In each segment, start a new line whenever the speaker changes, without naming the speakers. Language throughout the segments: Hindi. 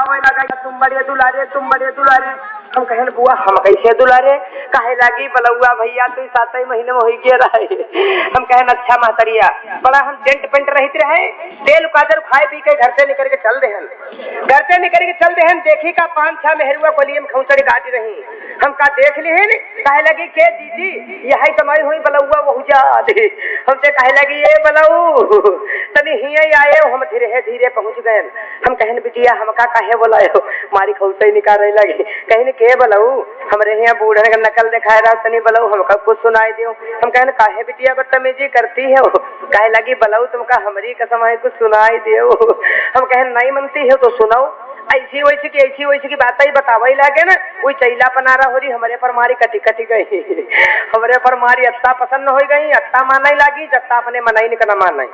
बतावे लगा तुम बड़े दुलारे तुम बड़े दुलारे। हम कहे बुआ हम कैसे दुलारे काहे लागी बलौआ भैया तू 7 महीने में हो के रहे। हम कहे अच्छा महतरिया बड़ा हम डेंट पेंट रहते रहे तेल काजर खाए पी के घर से निकल के चल रहे घर से निकल के चल रहे देखी का 5-6 मेहरुआ कोलियम खौसड़ी काटी रही। हम का देख लिहिन काहे लगी के दीदी यही कमाई हुई बलौआ बहु जा दे। हमसे काहे लगी ये बलऊ तनी हिया आए हम धीरे धीरे पहुंच गए। हम कहन बिटिया हमका काहे बोलायो मारी खौसड़ी निकाले लगी कहीं के बलऊ हमरे यहाँ बूढ़े का नकल दिखाए रहा तनी बलऊ हमका कुछ सुनाई दियो। हम कहन काहे बिटिया बदतमीजी करती है काहे लगी बलऊ तुमका हमारी कसम है कुछ सुनाई दियो। हम कहन नहीं मनती है तो सुनाओ ऐसी वैसी की बात ही बतावे लागे ना वही चैला पनारा हो रही हमारे पर मारी कटी कटी गई हमारे पर मारी अत्ता पसंद हो गई अत्ता माना लागी जत्ता अपने मनाई निकला माना।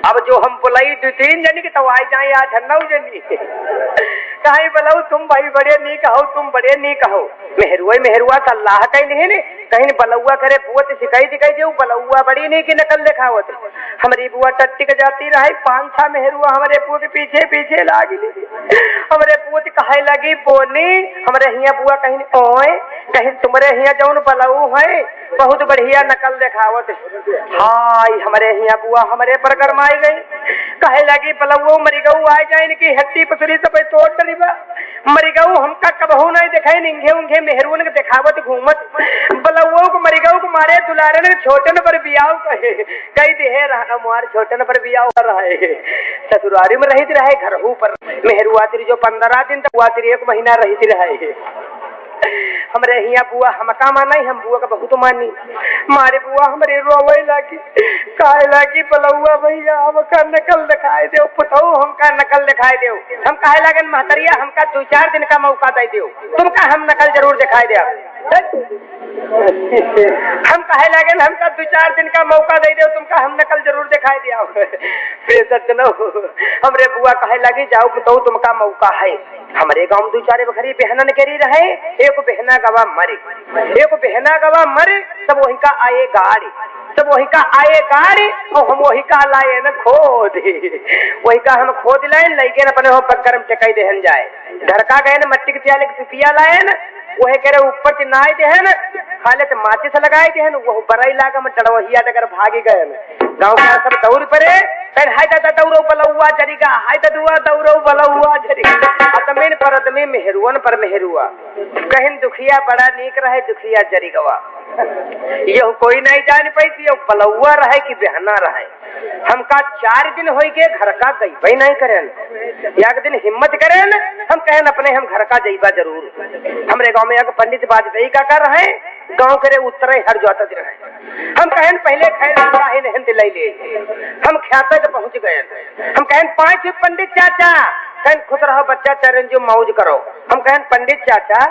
अब जो हम बुलाई 2-3 जनी की तो आई जाए आज 9 जनी कहीं बलऊ तुम भाई बड़े नहीं कहो तुम बड़े नहीं कहो मेहरुआ सल्लाह कहीं नहीं कहीं बलौआ करे बुआ सिखाई दिखाई दे बलौआ बड़ी नहीं की नकल दिखावत। हमारी बुआ टट्टी के जाती रही 5-6 मेहरुआ हमारे बुआ के पीछे पीछे लागी हमारे बुआ कहे लगी बोली हमारे हिया बुआ कहीं ओए कहीं तुम्हारे हिया जौन बलऊ है बहुत बढ़िया नकल दिखावत। हाय हमारे हिया बुआ हमारे पर गरमाई गई कहे लगी बलऊ मरी गऊ आ जाए इनकी हट्टी पसरी सब तोड़ डरीबा मरी गऊ हमका कबहू नहीं दिखाई निंगे उंगे मेहरून के दिखावत घूमत बलऊ को मरी गऊ को मारे दुलारे छोटन पर बियाव कहे कई दे रहा मार छोटन पर बियाव कर रहे ससुरारी में रही रहे घरहू पर मेहरुआ तेरी जो 15 दिन तक हुआ तेरी 1 महीना रही रहे। हमरे हिया बुआ हमका माना हम बुआ का बहुत मानी मारे बुआ हमारे रोवे लागी काहे लागी बलौआ भैया हमका नकल दिखाए दो पुतऊ हमका नकल दिखाए दो। हम काहे लागन महतरिया हमका 2-4 दिन का मौका दे दो तुमका हम नकल जरूर दिखाए दे। हम काहे लागन हमका 2-4 दिन का मौका दे दो तुमका हम नकल जरूर दिखाए दिया। फिर सचनो हमरे बुआ काहे लागी जाओ पुतऊ तुमका मौका है। हमारे गांव 2-4 बखरी बहनन करी रहे एक बहना गवा मरे सब वही का आए गाड़ी और हम वही का लाए न खोद वही का हम खोद लाए लैके अपने हो पक्कर में टेकाई देहन जाए घर का गए न मट्टी के त्याले के पिपिया लाए न वही कह रहे ऊपर चिनाए देहन खाले तो माचिस लगाए देहन वो बरई लागा में चढ़वहिया देकर भागी गए गाँव का सब दौड़ पड़े हाय दादा दौड़ो बलौआ जरिगा हाय ददुआ दौड़ो बलौआ जरिगा अतमीन पर अतमी मेहरुअन पर मेहरुआ कहीं दुखिया बड़ा नीक रहे दुखिया जरिगवा ये कोई नहीं जान पाई ये बलौआ रहे कि बहना रहे। हमका 4 दिन हो गए घर का गई नहीं करें एक दिन हिम्मत करें हम कहें अपने हम घर का जईबा जरूर। हमरे गांव में एक पंडित वाजपेयी का कर रहे गांव करे उत्तरे हर जोता दिन रहे हम कहें पहले खैर दिलाई ले हम ख्याता के पहुंच गए। हम कहें 5 पंडित चाचा कहें खुश रहो बच्चा चरण जो मौज करो। हम कहें पंडित चाचा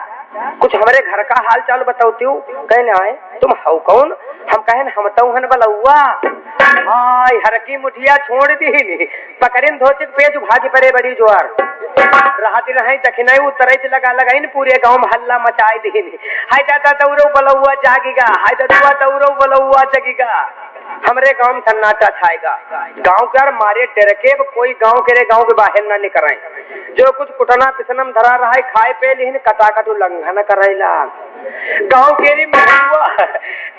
कुछ हमारे घर का हाल चाल बताओती हूँ कहने आए तुम हो कौन। हम कहें हम तो हन बलौआ हाय हर की मुठिया छोड़ दी पकड़िन धोचिक पेज भागी परे बड़ी जोर राहती रहे दखिनाई उतरे लगा लगाइन पूरे गांव में हल्ला मचाए दी हाय दादा दौड़ो बलौआ जागेगा हाय दादा दौड़ो बलौआ जगेगा। हमरे गांव में सन्नाटा छाएगा गांव के मारे डर के कोई गांव के बाहर ना निकले जो कुछ कुटना पिसनम धरा रहा है खाए पे लेकिन कटाकट उल्लंघन कर रहा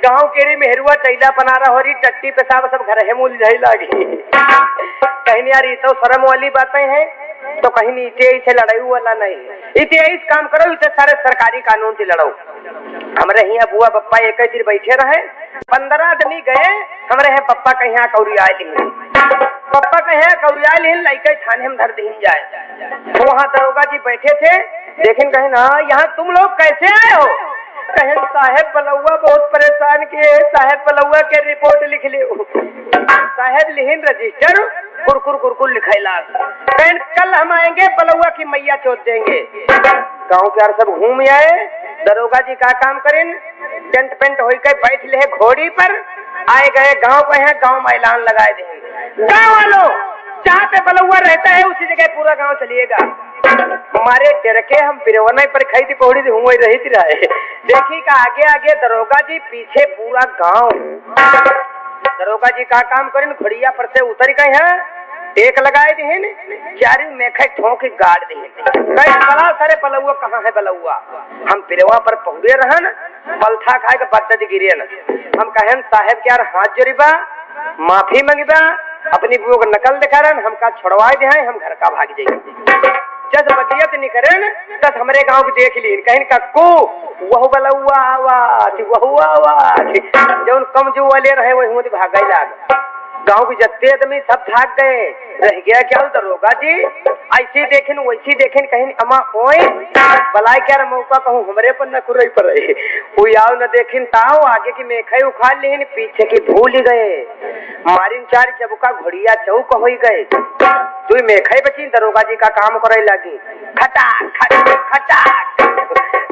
गांव केरी मेहरुआ चैला पनारा हो रही टट्टी पेशाब सब घर है मूल जाई लागी कहीं यार ये तो शर्म वाली बातें हैं तो कहीं नीचे इसे लड़ाई वाला नहीं इसे इस काम करो इसे सारे सरकारी कानून से लड़ो। हमारे यहाँ बुआ पप्पा एक दिन बैठे रहे 15 आदमी गए हमारे यहाँ पप्पा कहीं यहाँ कौरियाए लिखे पप्पा कहे कौरियाए लिन लइके थाने में धर दीन जाए। तो वहाँ दरोगा जी बैठे थे लेकिन कहे ना यहाँ तुम लोग कैसे आए हो कहे साहेब बलौआ बहुत परेशान किए साहेब बलौआ के रिपोर्ट लिख ले साहेब लिहिन रजिस्टर कुरकुर लिखाइला कल हम आएंगे बलौआ की मैया चोट देंगे। गांव के यार सब घूम आए दरोगा जी का काम करें टेंट पेंट होकर बैठ ले घोड़ी पर आए गए गांव पे है गांव में ऐलान लगाए देंगे गांव वालों जहाँ पे बलौआ रहता है उसी जगह पूरा गांव चलिएगा। हमारे डर के हम पिरवना पर खाई थी पौड़ी थी हुई रही थी रहे देखी का आगे आगे दरोगा जी पीछे पूरा गांव दरोगा जी का काम करें घोड़िया पर से उतर गए हैं एक लगाए दिहन चारी मेखे ठोंक गाड़ दिहन कई बड़ा सारे बलुआ कहाँ है बलुआ हम पिरवा पर पहुरे रहन पलथा खाए के बद्दत गिरे न हम कहन साहेब के यार हाथ जोड़ीबा माफी मंगीबा अपनी बुआ को नकल दिखा रहे हमका छोड़वाए दे हम घर का भाग जाइए जब बदियत नहीं करे न तब हमारे गांव के देख ली कहीं कक्कू वह बलुआ आवाज वह आवाज जो कम जो वाले रहे वही भागा लाग गांव के जत्ते आदमी सब भाग गए रह गया क्या दरोगा जी ऐसी देखें वैसी देखें कहीं अमा ओए बलाई क्या मौका कहूँ हमारे पर न कुरई पर वो आओ न देखें ताओ आगे की मेखे उखाड़ लेन पीछे की भूल ही गए मारिन चार चबुका घोड़िया चौक हो गए तू मेखे बची दरोगा जी का काम करे लगी खटाक खटाक खटाक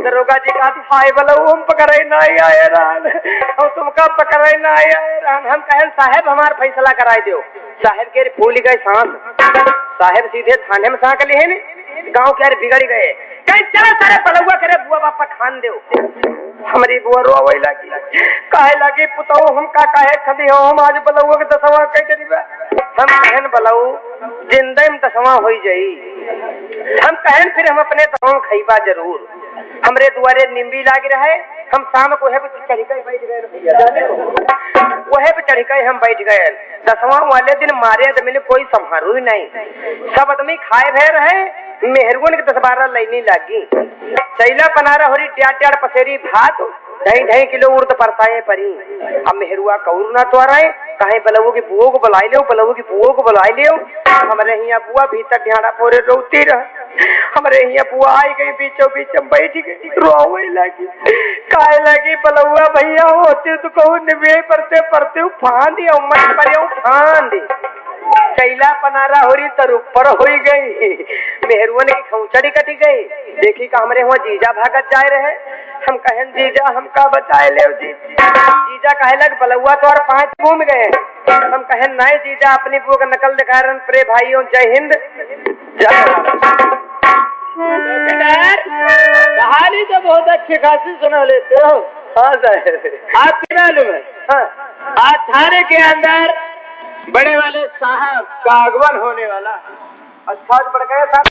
दरोगा जी का हाय बोलो हम पकड़े ना आए रान और तुमका पकड़े ना आए रान हम कहे साहेब हमार फैसला कराए दो साहेब के फूल गए सांस साहेब सीधे थाने में सांक लिए गांव के यार बिगड़ गए कहीं चला सारे बलुआ करे बुआ बापा खान दो हमारी बुआ रोवे लगी काहे लगी पुताओ हम का काहे खदी हो हम आज बलुआ के दसवा कह करीबा हम कहन बलऊ जिंदे में दसवा हो जाई हम कहन फिर हम अपने दसवा खइबा जरूर हमरे दुआरे निम्बी लाग रहे हम शाम को वह पे चढ़ गए बैठ गए भैया वह पे चढ़ गए हम बैठ गए दसवां वाले दिन मारे आदमी ने कोई संभारू ही नहीं सब आदमी खाए भे रहे मेहरुन के 10-12 लाइनी लागी चैला पनारा होरी ट्यार पसेरी भात 2.5 किलो उर्द परसाए परी अब मेहरुआ कौर ना तो रहे कहे बलवो की बुओ को बुलाई ले बलवो की बुओ को बुलाई ले हमारे यहाँ बुआ भीतर ढाड़ा पोरे रोती रह हमारे यहाँ बुआ आई गई बीचों बीच में बैठ गई रोवे लगी काहे लगी बलुआ भैया होते तो कहूँ निवे पड़ते पड़ते फांदी उम्र पर फांदी कैला पनारा हो रही तर ऊपर हो गई मेहरुआ की खौचड़ी कटी गई देखी का हमारे वहाँ जीजा भागत जाए रहे हम कहन जीजा हमका बचाए ले जीजा कहे लग बलुआ तो और 5 घूम गए हम कहन नहीं जीजा अपनी बुआ का नकल दिखा रहे प्रे भाइयों जय हिंद
कहानी तो बहुत अच्छी खासी सुना लेते हो।
हाँ साहब
आपकी मालूम है आज थाने के अंदर बड़े वाले साहब का आगमन होने वाला
अच्छा बढ़ गए साहब